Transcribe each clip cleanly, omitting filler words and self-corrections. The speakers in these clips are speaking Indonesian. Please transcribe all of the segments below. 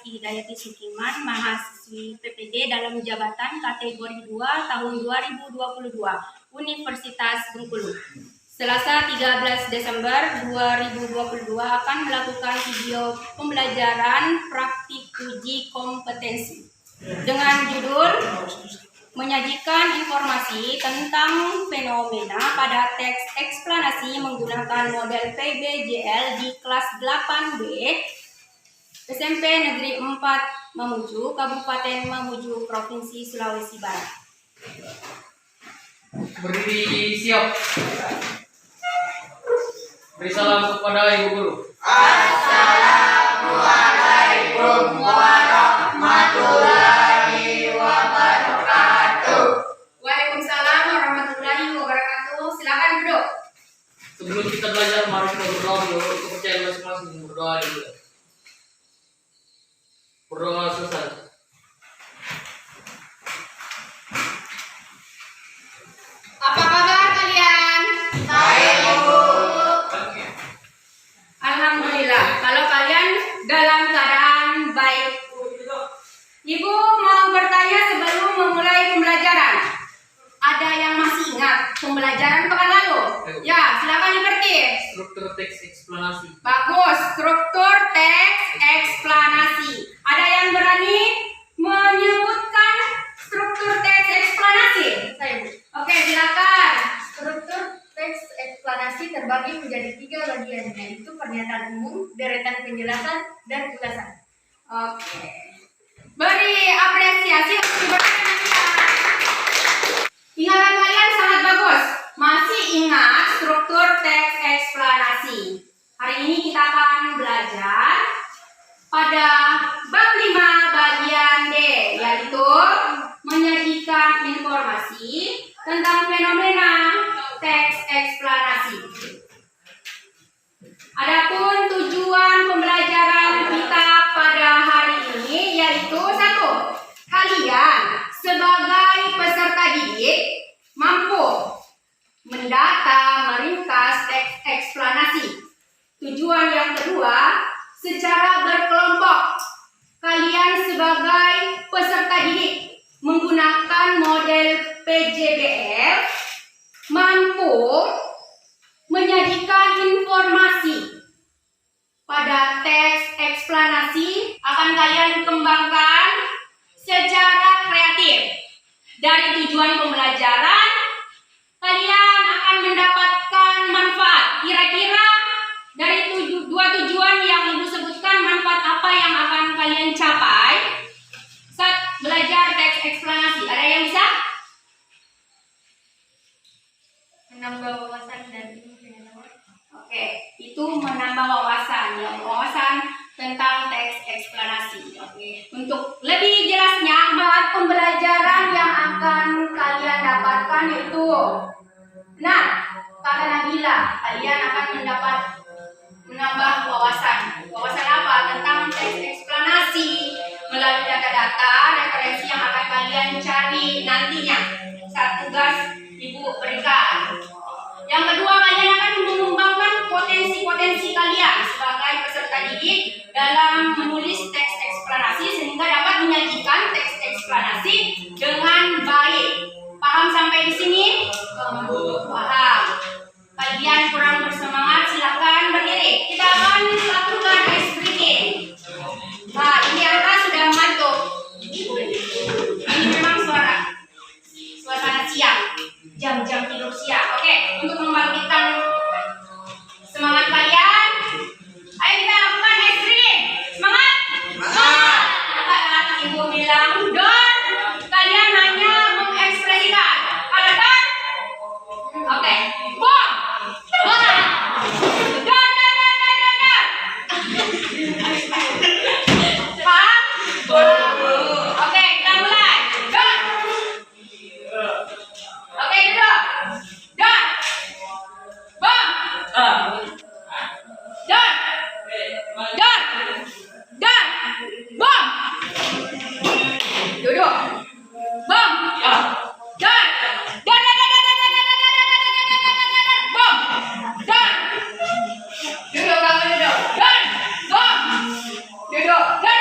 Hidayati Sukiman, mahasiswi PPD dalam jabatan kategori 2 tahun 2022, Universitas Bengkulu. Selasa 13 Desember 2022 akan melakukan video pembelajaran praktik uji kompetensi dengan judul menyajikan informasi tentang fenomena pada teks eksplanasi menggunakan model PBJL di kelas 8B SMP Negeri 4 Mamuju, Kabupaten Mamuju, Provinsi Sulawesi Barat. Berdiri siap. Beri salam kepada Ibu Guru. Assalamualaikum warahmatullahi wabarakatuh. Waalaikumsalam warahmatullahi wabarakatuh. Silakan duduk. Sebelum kita belajar, mari kita berdoa dulu. Kepercayaan masing-masing berdoa dulu. Berdoa selesai. Apa kabar kalian? Baik, Bu. Alhamdulillah. Kalau kalian dalam keadaan baik. Ibu mau bertanya sebelum memulai pembelajaran. Ada yang masih ingat pembelajaran pekan lalu? Ya, silakan dimengerti. Struktur teks eksplanasi. Bagus, struktur teks eksplanasi. Ada yang berani menyebutkan struktur teks eksplanasi? Saya, Bu. Oke, silakan. Struktur teks eksplanasi terbagi menjadi 3 bagian, yaitu pernyataan umum, deretan penjelasan, dan ulasan. Oke. Beri apresiasi untuk diperhatikan. Ingatan kalian sangat bagus. Masih ingat struktur teks eksplanasi. Hari ini kita akan belajar pada bab 5 bagian D, yaitu menyajikan informasi tentang fenomena teks eksplanasi. Adapun tujuan pembelajaran kita pada hari ini yaitu 1. Kalian sebagai peserta didik mampu mendata, meringkas teks eksplanasi. Tujuan yang kedua, secara berkelompok, kalian sebagai peserta didik menggunakan model PJBL mampu menyajikan informasi pada teks eksplanasi akan kalian kembangkan secara kreatif. Dari tujuan pembelajaran, kalian akan mendapatkan manfaat. Kira-kira dari dua tujuan yang Ibu sebutkan, manfaat apa yang akan kalian capai saat belajar teks eksplanasi? Ada yang bisa? Menambah wawasan dan ilmu pengetahuan. Oke, itu menambah wawasan, ya, wawasan tentang teks eksplanasi. Oke, untuk lebih jelasnya, bahan pembelajaran yang akan kalian dapatkan itu, nah, kata Nabila, kalian akan menambah wawasan. Wawasan apa? Tentang teks eksplanasi melalui data-data referensi yang akan kalian cari nantinya saat tugas Ibu berikan. Yang kedua, kalian akan mengembangkan potensi-potensi kalian sebagai peserta didik dalam menulis teks eksplanasi sehingga dapat menyajikan teks eksplanasi dengan baik. Paham sampai di sini? Paham. Kalian kurang bersemangat, silakan berdiri. Kita akan lakukan ice breaking. Nah, ini angka sudah mengantuk. Ini memang suasana siang, jam-jam tidur siang. Oke, untuk membangkitkan semangat kalian, ayo kita lakukan ice breaking. Semangat! Semangat! Kata Ibu bilang, don, kalian hanya mengekspresikan. Kalau don, oke, bom! Bom! Don! Paham? Oke, kita mulai. Don! Oke, duduk. Don! Bom! Don! Don! Don! Bom! Duduk. Bom! Don! Don! Bom! Don! Duduk, kamu duduk. Don! Bom! Duduk. Don!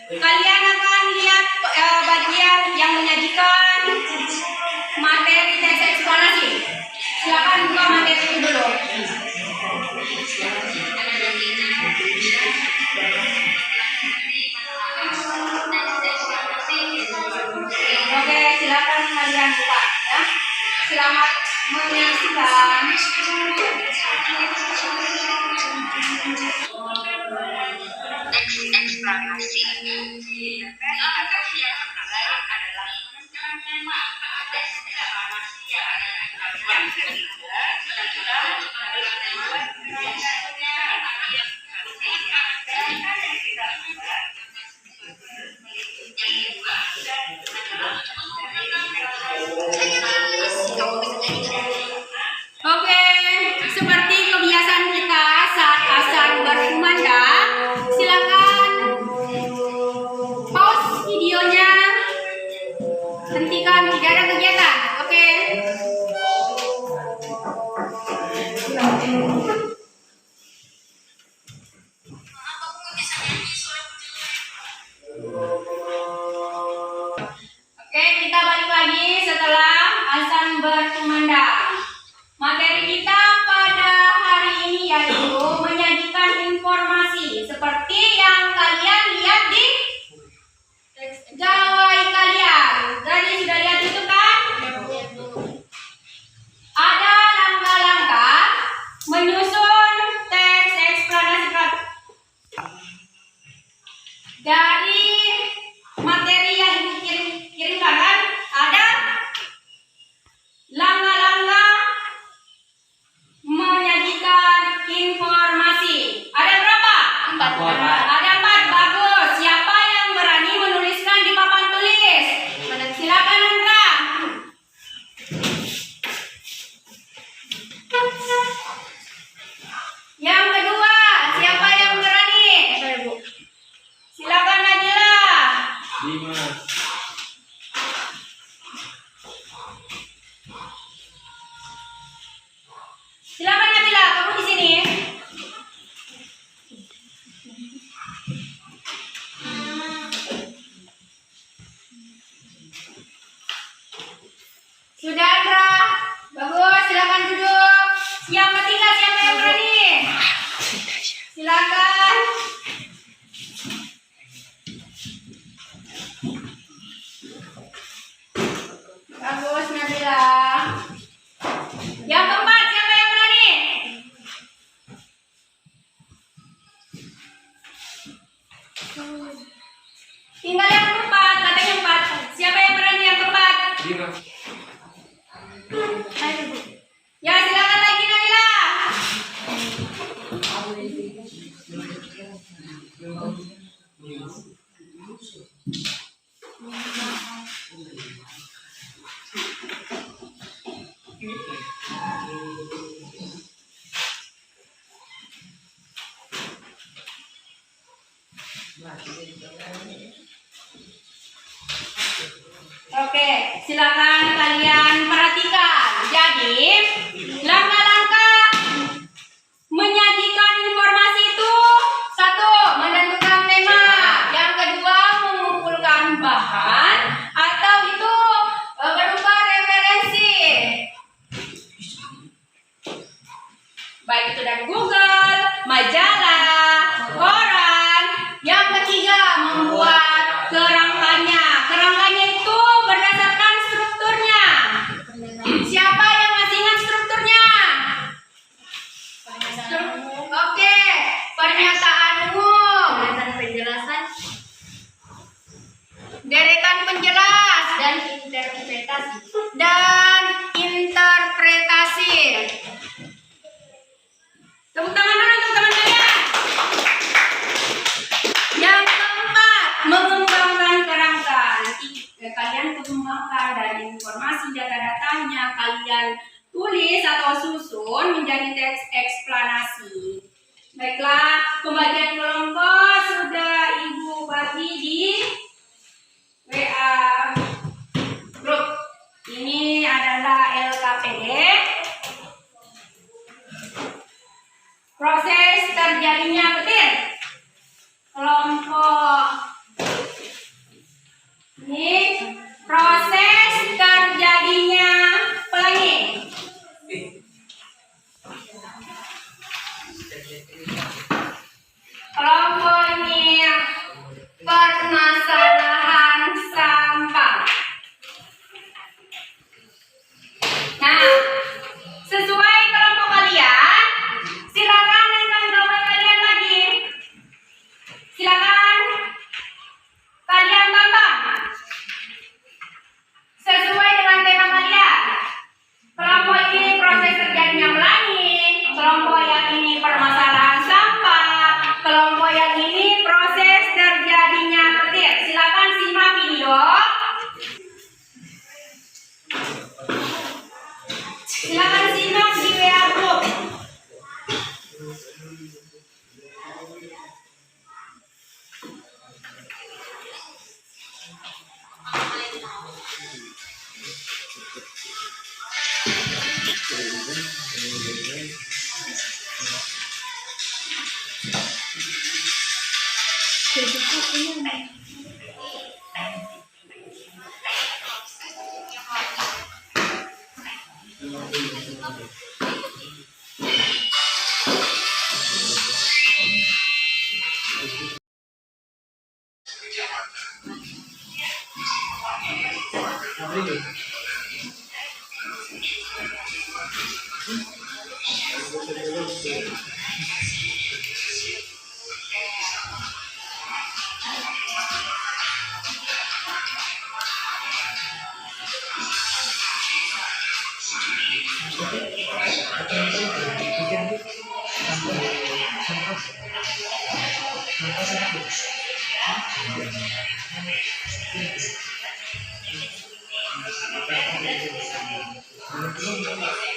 kalian akan lihat bagian yang menyajikan materi teks eksplanasi. Silakan buka materi itu dulu. Oke, silakan kalian buka ya. Selamat menyaksikan. Teks eksplanasi. Langkah yang pertama adalah menentukan tema teks eksplanasi yang ketiga adalah membuat gerakannya yang Oke, seperti kebiasaan kita saat azan berkumandang, silakan pause videonya, hentikan, tidak ada kegiatan. Oke. Oke, kita balik lagi setelah azan berkumandang. Materi kita pada hari ini yaitu menyajikan informasi seperti yang kalian lihat di gawai kalian. Jadi sudah lihat itu kan? Ada langkah-langkah menyusun teks eksplanasi dari materi yang kirimkan kan? Ada langkah-langkah menyajikan informasi. Ada berapa? 4. Ada 4. Bagus. Siapa yang berani menuliskan di papan tulis? Silakan Andra. Yang kedua, siapa yang berani? Silakan Najila. 5. Silakan Najila, kamu di sini. Sudah Andra. Bagus, silakan duduk. Yang ketiga siapa yang berani? Silakan. Bagus Nabila. Yang keempat siapa yang berani? Tinggal yang keempat, katanya 4. Siapa yang berani yang keempat? 5. Ya silakan lagi Nabila. Oke, silakan kalian perhatikan. Jadi, langkah-langkah menyajikan informasi itu: 1. Menentukan tema. Yang kedua, mengumpulkan bahan atau itu berupa referensi. Baik itu dari Google, majalah, koran. Yang ketiga, membuat kerangkanya. Kerangkanya itu berdasarkan strukturnya. Siapa yang masih ingat strukturnya? Oke, pernyataan umum, Deretan penjelasan deretan penjelas, dan interpretasi. dan interpretasi. Tepuk tangan dulu untuk teman kalian. Yang keempat, mengembangkan kerangka. Nanti kalian mengembangkan dari informasi data-datanya, kalian tulis atau susun menjadi teks eksplanasi. Baiklah, pembagian kelompok sudah Ibu bagi di WA grup. Ini adalah LKPD. Proses terjadinya petir. Kelompok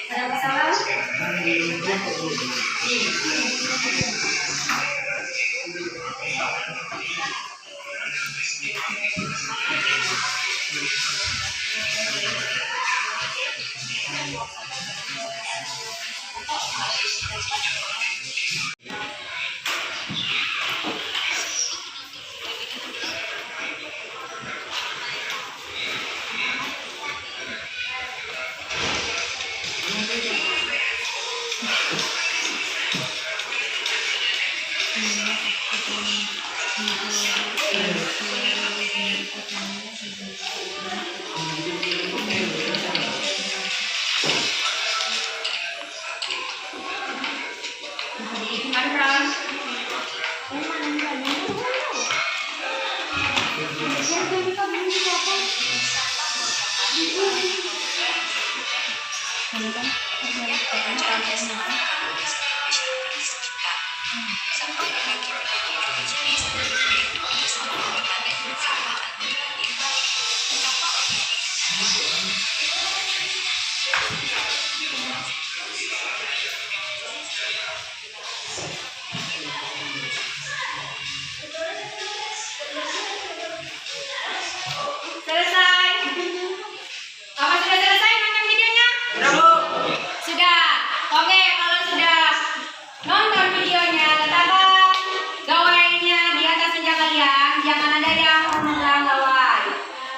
Ada masalah? Gimana? Selesai. Apa sudah selesai nonton videonya? Sudah. Oke, kalau sudah nonton videonya, letakkan gawainya di atas meja kalian. Jangan ada yang memegang gawai.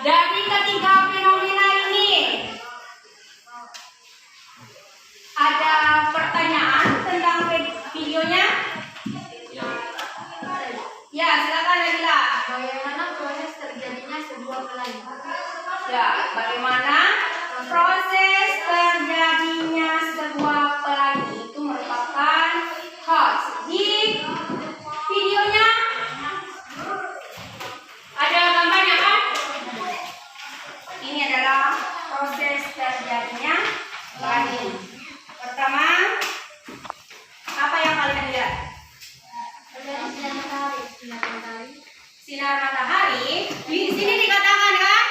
Dari ketiga fenomena ini, ada pertanyaan tentang videonya? Ya, silakan Nabila. Bagaimana proses terjadinya sebuah pelangi? Ya, bagaimana proses terjadinya sebuah pelangi itu merupakan host. Di videonya ada gambarnya kan? Ini adalah proses terjadinya pelangi. Pertama, apa yang kalian lihat? Sinar matahari. Di sini dikatakan kan,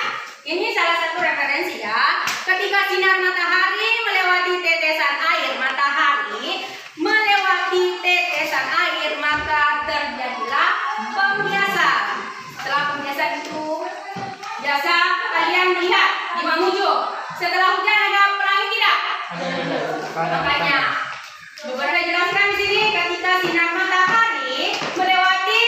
ini salah satu referensi ya. Ketika sinar matahari melewati tetesan air matahari, melewati tetesan air, maka terjadilah pembiasan. Setelah pembiasan itu, biasa kalian melihat di Mamuju. Setelah hujan ada pelangi tidak? Makanya, beberapa jelaskan di sini ketika sinar matahari melewati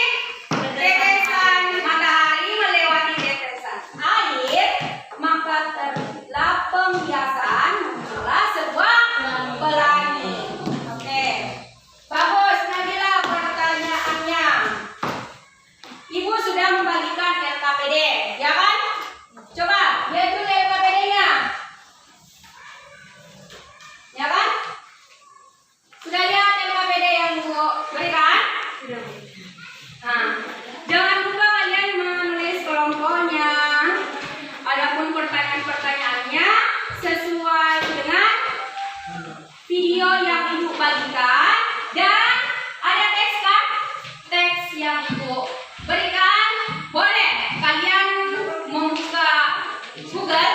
tetesan matahari melewati tetesan air, maka terjadilah pembiasan, muncullah sebuah pelangi. Oke, bagus Nabila pertanyaannya. Ibu sudah membagikan LKPD, ya kan? Coba lihat dulu LKPD-nya, ya kan? Sudah lihat LKPD yang Ibu berikan? Nah, jangan lupa kalian menulis kelompoknya. Adapun pertanyaan-pertanyaannya sesuai dengan video yang Ibu bagikan, dan ada teks kan? Teks yang Ibu berikan. Boleh kalian membuka Google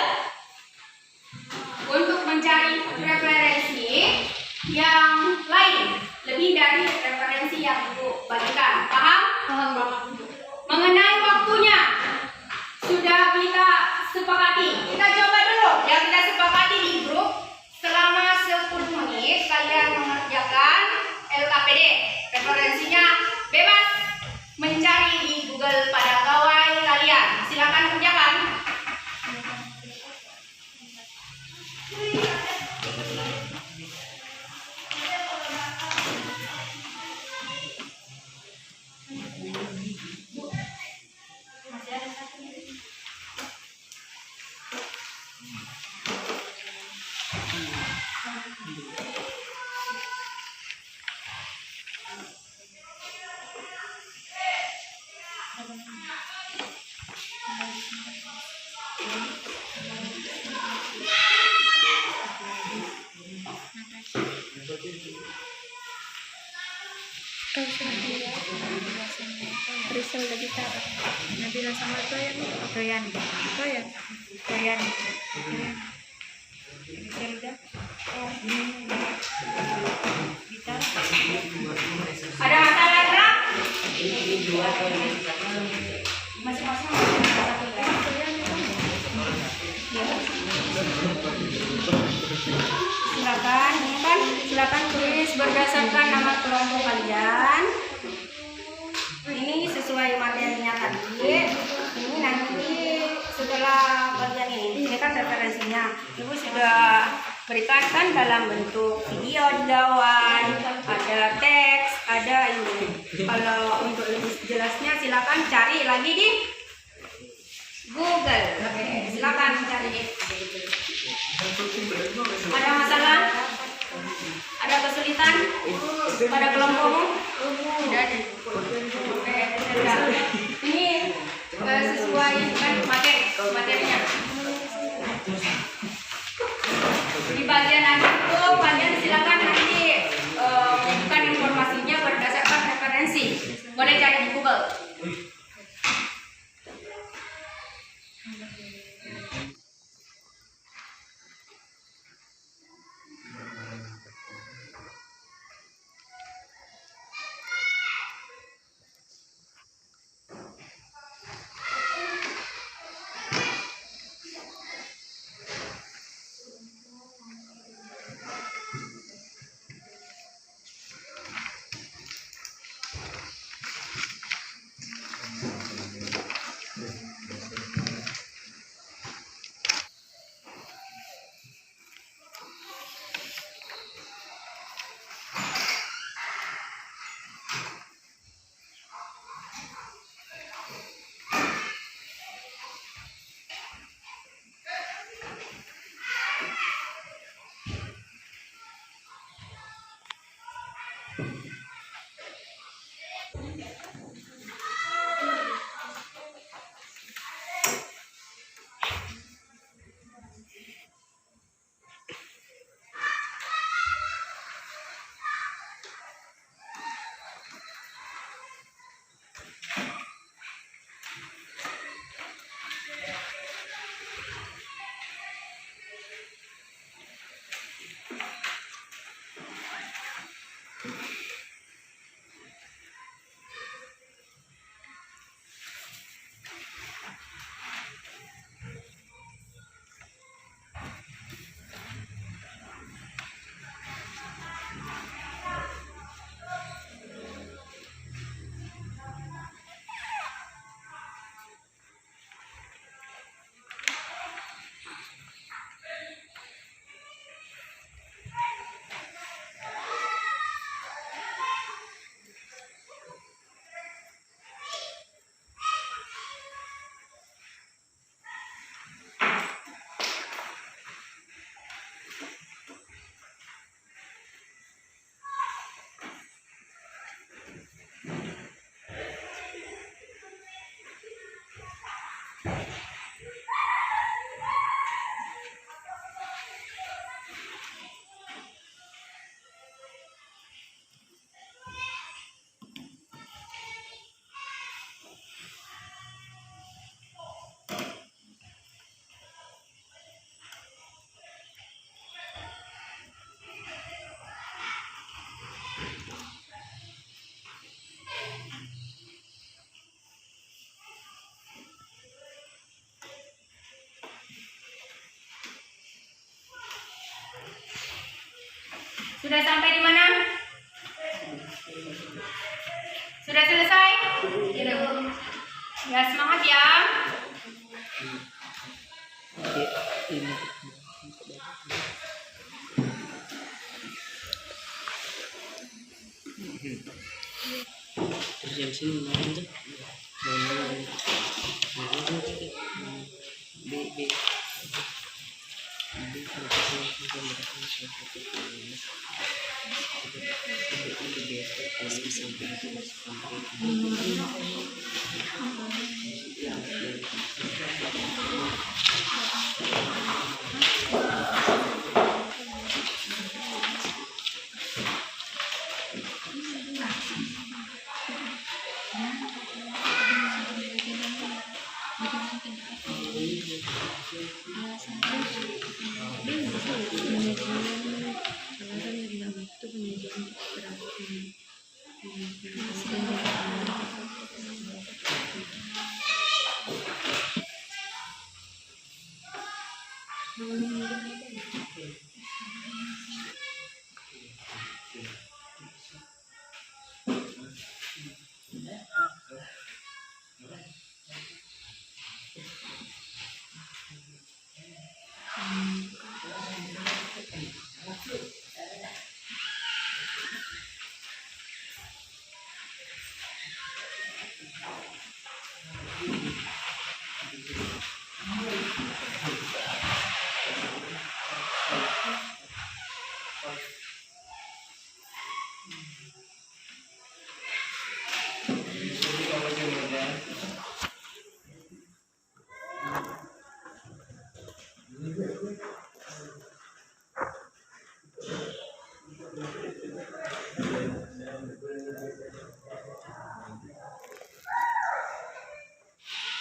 untuk mencari referensi yang lain, lebih dari referensi yang Ibu bagikan. Paham? Mengenai waktunya sudah kita sepakati. Kita coba dulu yang kita sepakati di grup. Selama 10 menit kalian mengerjakan Risal lagi tak Nabila sama Toyan Zelda gitar Ada masalah Ra? Masing-masing ada satu ya. Ya. Silakan, ini kan silakan tulis berdasarkan nama kelompok kalian. Ini sesuai materinya tadi. Ini nanti setelah bagian ini kan referensinya. Ibu sudah berikan kan dalam bentuk video di dawan, ada teks, ada ini. Kalau untuk lebih jelasnya silakan cari lagi di Google. Oke, silakan cari. Ada masalah? Ada kesulitan pada kelompokmu? Tidak ada. Oke, tidak. Ini sesuai dengan materinya. Di bagian nanti itu kalian silakan nanti bukan informasinya berdasarkan referensi. Boleh cari di Google. Sudah sampai di mana? Sudah selesai? Ya, semangat ya. Terus yang sini mana tuh? B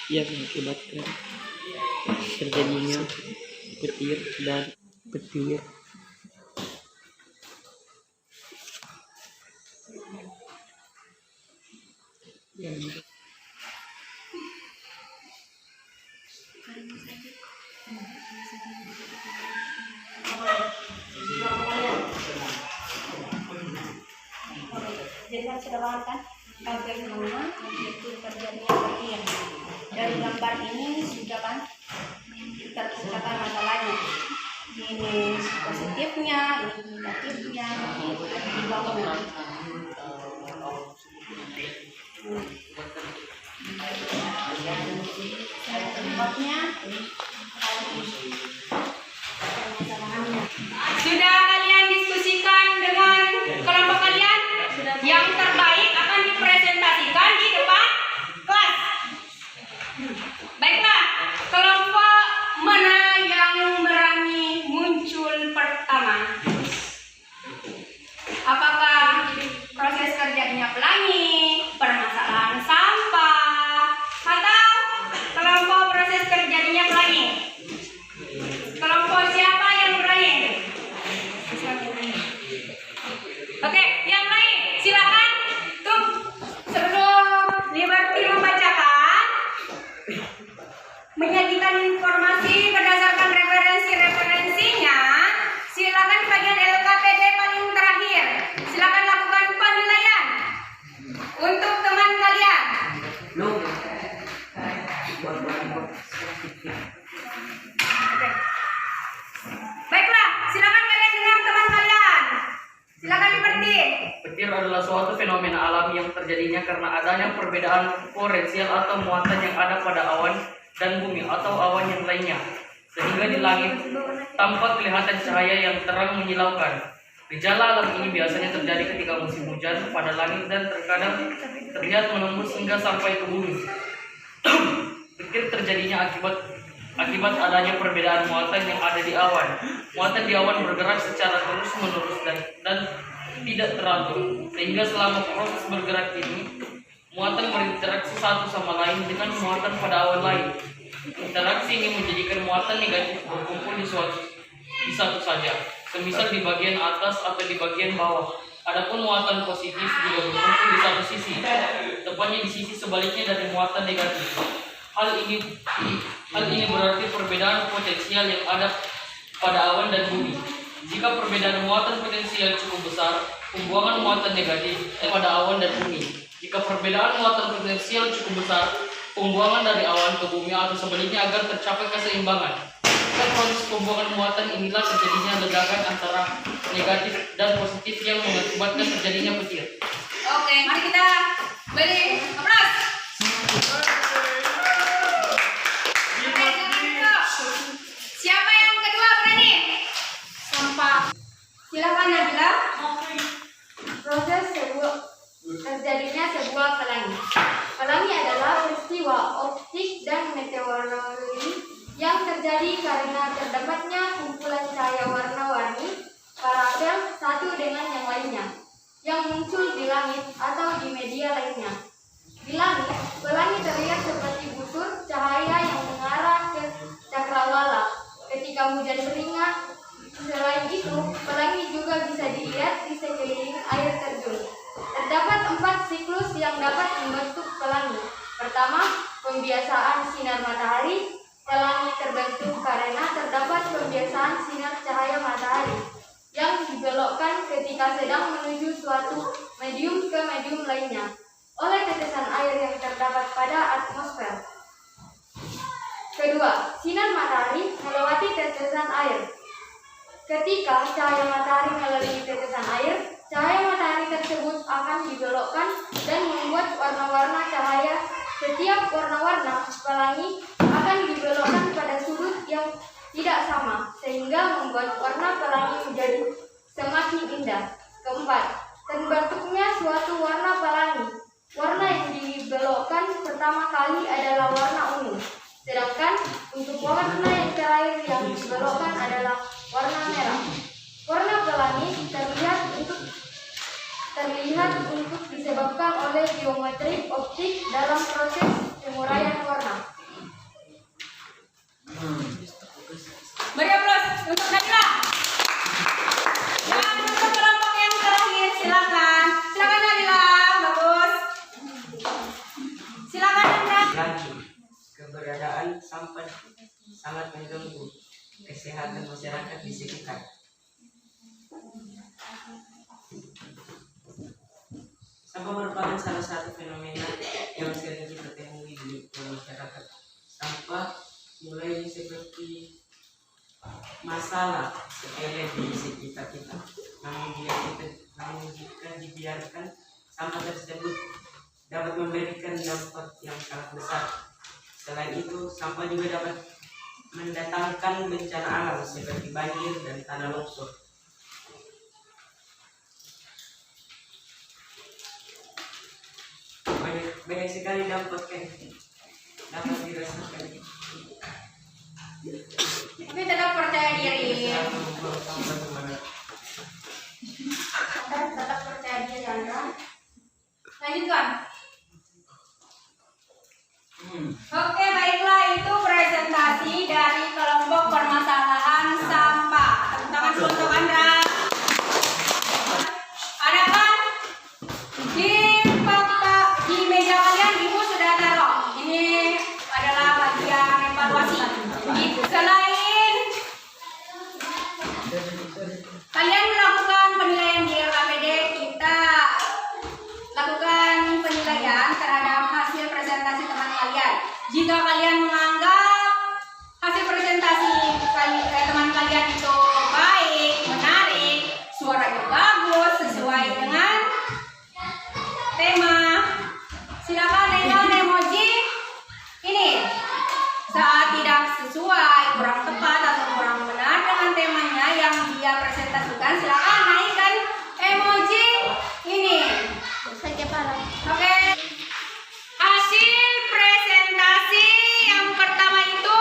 Yang mengakibatkan terjadinya petir dan petir. Yang Jadi kan sudah banget kan bagaimana itu terjadinya petir. Dari gambar ini sudah kan terpecahkan masalahnya. Ini positifnya, ini negatifnya, di bawah. Penyebabnya sudah kalian diskusikan dengan kelompok kalian? Yang terbaik akan dipresentasikan di depan kelas. Baiklah, kelompok mana yang berani muncul pertama? Apakah proses terjadinya pelangi, permasalahan sampah, atau kelompok proses terjadinya pelangi? Kelompok siapa yang berani? Oke, yang lain silakan. Tuh, sebelum Liberty membacakan, menyajikan informasi berdasarkan referensinya, silakan bagian LKPD paling terakhir. Silakan lakukan penilaian untuk teman kalian. Oke. Baiklah, silakan kalian dengar teman kalian. Silakan Liberty. petir adalah suatu fenomena alami yang terjadinya karena adanya perbedaan potensial atau muatan yang ada pada awan dan bumi atau awan yang lainnya, sehingga di langit tampak kelihatan cahaya yang terang menyilaukan. Gejala alam ini biasanya terjadi ketika musim hujan pada langit dan terkadang terlihat menembus hingga sampai ke bumi. Petir terjadinya akibat adanya perbedaan muatan yang ada di awan. Muatan di awan bergerak secara terus-menerus dan tidak teratur, sehingga selama proses bergerak ini muatan berinteraksi satu sama lain dengan muatan pada awan lain. Interaksi ini menjadikan muatan negatif berkumpul di satu saja, semisal di bagian atas atau di bagian bawah. Adapun muatan positif juga berkumpul di satu sisi, tepatnya di sisi sebaliknya dari muatan negatif. Hal ini berarti perbedaan potensial yang ada pada awan dan bumi. Jika perbedaan muatan potensial cukup besar, pembuangan muatan negatif pada awan dan bumi. Jika perbedaan muatan potensial cukup besar, pembuangan dari awan ke bumi atau sebaliknya agar tercapai keseimbangan. Pada proses pembuangan muatan inilah terjadinya ledakan antara negatif dan positif yang mengakibatkan terjadinya petir. Oke, mari kita beri aplaus. Siapa yang kedua berani? Sampah. Silakan Nabila. Proses terjadinya sebuah pelangi. Pelangi adalah peristiwa optik dan meteorologi yang terjadi karena terdapatnya kumpulan cahaya warna-warni paralel satu dengan yang lainnya yang muncul di langit atau di media lainnya. Di langit, pelangi terlihat seperti busur cahaya pertama, pembiasaan sinar matahari. Pelangi terbentuk karena terdapat pembiasaan sinar cahaya matahari yang dibelokkan ketika sedang menuju suatu medium ke medium lainnya oleh tetesan air yang terdapat pada atmosfer. Kedua, sinar matahari melewati tetesan air. Ketika cahaya matahari melalui tetesan air, cahaya matahari tersebut akan dibelokkan dan membuat warna-warna cahaya. Setiap warna-warna pelangi akan dibelokkan pada sudut yang tidak sama, sehingga membuat warna pelangi menjadi semakin indah. Keempat, terbentuknya suatu warna pelangi. Warna yang dibelokkan pertama kali adalah warna ungu, sedangkan untuk warna yang terakhir yang dibelokkan adalah warna merah. Warna pelangi terlihat untuk disebabkan oleh geometri optik dalam proses penguraian warna. Beri aplaus untuk Nadila. Dan untuk kelompok yang terakhir, silakan. Silakan Nadila, bagus. Silakan Anda. Lagi, keberadaan sampah sangat mengganggu kesehatan masyarakat di sekitar. Sampah merupakan salah satu fenomena yang sering kita temui di masyarakat. Sampah mulai seperti masalah sepele di sekitar kita, namun jika dibiarkan, sampah tersebut dapat memberikan dampak yang sangat besar. Selain itu, sampah juga dapat mendatangkan bencana alam seperti banjir dan tanah longsor. Banyak sekali dampak yang dapat dirasakan. Tapi tetap percaya diri. Tetap percaya diri, Chandra. Lanjutkan. Oke, baiklah, itu presentasi dari kelompok permasalahan sampah. Tepuk tangan dulu untuk Andra. Ada kan? Di meja kalian ibu sudah taruh. Ini adalah bagian evaluasi. Selain kalian melakukan penilaian di LKPD, kita lakukan penilaian terhadap hasil presentasi teman kalian. Jika kalian menganggap hasil presentasi teman kalian itu baik, menarik, suaranya bagus, sesuai dengan tema, silakan dengan emoji ini. Saat tidak sesuai, kurang tepat atau kurang benar dengan temanya yang dia presentasikan, silakan naikkan emoji ini. Oke. Hasil presentasi yang pertama itu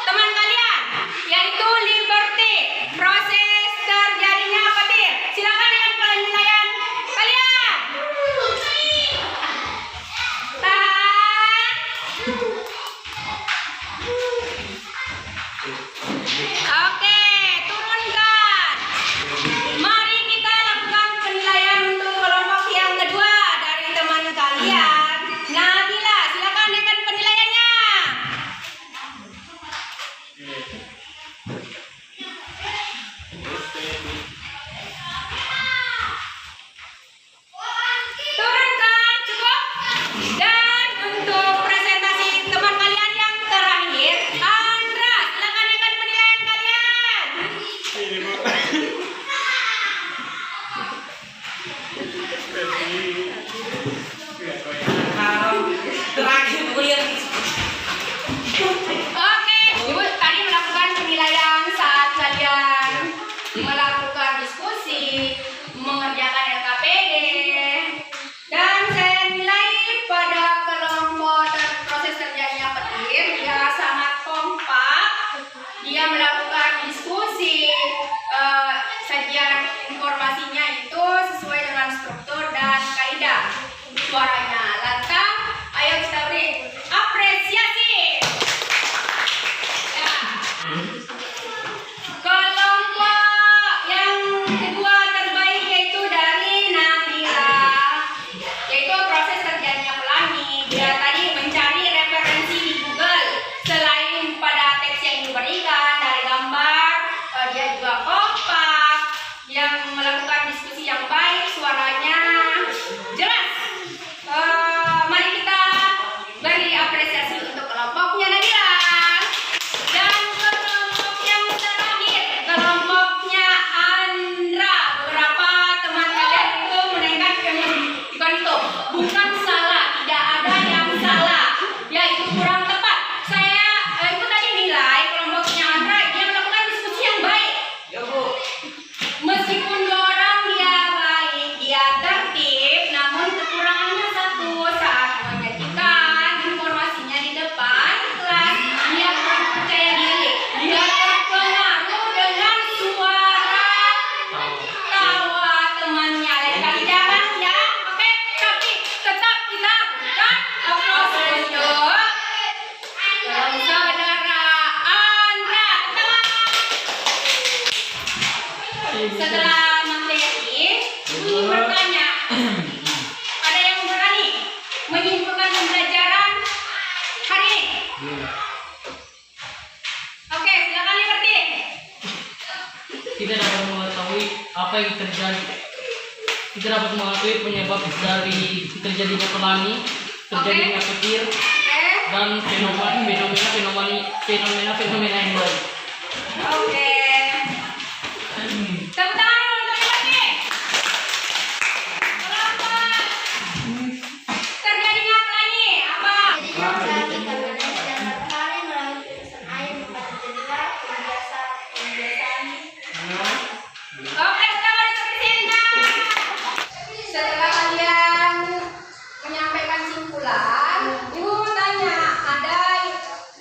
teman kalian, yaitu Liberty. Oke, silakan Liberty. Kita dapat mengetahui apa yang terjadi. Kita dapat mengetahui penyebab dari terjadinya tsunami, terjadinya petir, Oke. dan fenomena yang lain. Oke. Tepuk tangan dulu untuk Liberty. Selamat. Terjadinya apa lagi? Apa? Jadinya berarti karena sinar matahari melalui tetesan air maka terjadilah pembiasaan. Oke, selamat dipersilakan. Setelah kalian menyampaikan simpulan, Ibu mau tanya, ada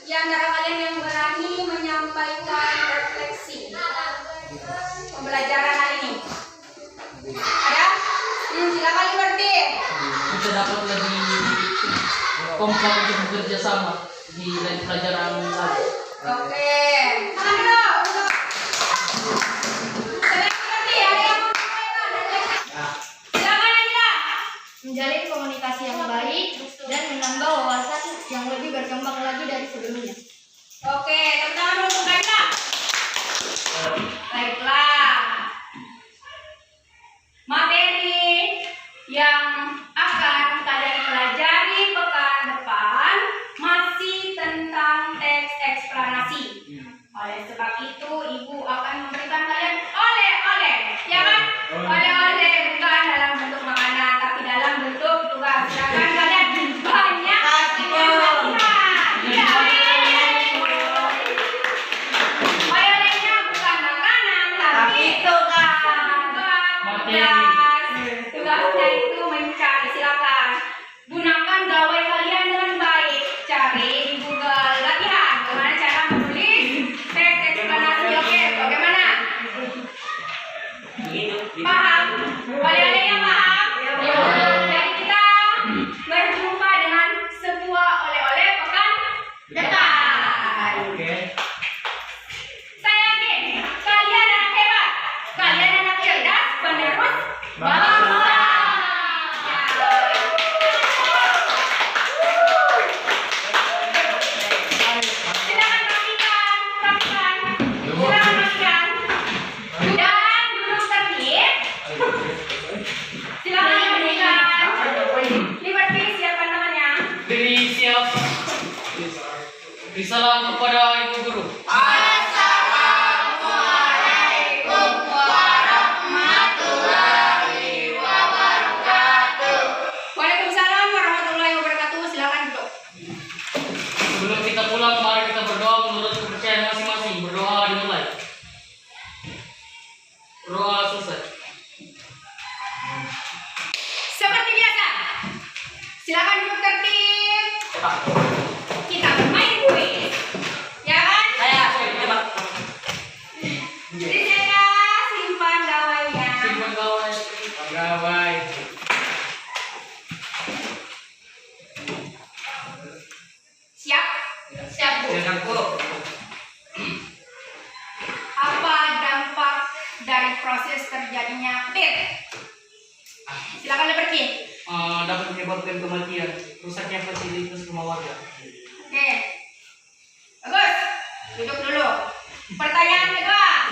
di antara kalian yang berani menyampaikan refleksi pembelajaran hari ini? Ada? Silakan Liberty. Kita dapat lebih kompak untuk bekerja sama di lain pelajaran lagi. Oke. Tangan dulu untuk selain Liberty, ada yang mau menyampaikan refleksi? Silakan Angela. Menjalin komunikasi yang baik dan menambah wawasan yang lebih berkembang lagi dari sebelumnya. Oke, tepuk tangan dulu untuk Angela. Baiklah. Materi yang akan kalian pelajari pekan depan masih tentang teks eksplanasi. Oleh sebab itu, Ibu akan memberikan kalian oleh-oleh, ya kan? Oleh-oleh bukan dalam bentuk makanan, tapi dalam bentuk tugas. Silakan kalian banyak latihan. Ya, oleh-olehnya bukan makanan, tapi tugas. Tugasnya itu mencari. Silakan gunakan gawai kalian dengan baik. Cari di Google latihan bagaimana cara menulis teks eksplanasi. Oke, bagaimana? Paham? Oleh-olehnya paham? Jadi kita berjumpa dengan sebuah oleh-oleh pekan depan. Saya yakin kalian anak hebat, kalian anak cerdas, penerus bangsa. Silakan rapikan. Silakan rapikan. Dan duduk tertib. Silakan rapikan. Liberty, siapkan tangannya. Beri siap. Beri salam kepada Ibu Guru. Assalamualaikum warahmatullahi wabarakatuh. Waalaikumsalam warahmatullahi wabarakatuh. Silakan duduk. Sebelum kita pulang, mari kita berdoa menurut kepercayaan masing-masing. Berdoa dimulai. Berdoa selesai. Seperti biasa, silakan duduk tertib. Kita bermain kuis, ya kan? Disena simpan gawainya. Simpan gawai. Siap? Siap, Bu. Apa dampak dari proses terjadinya petir? Silakan Liberty. Dapat menyebabkan kematian, rusaknya fasilitas rumah warga. Oke. Bagus. Duduk dulu. Pertanyaan kedua.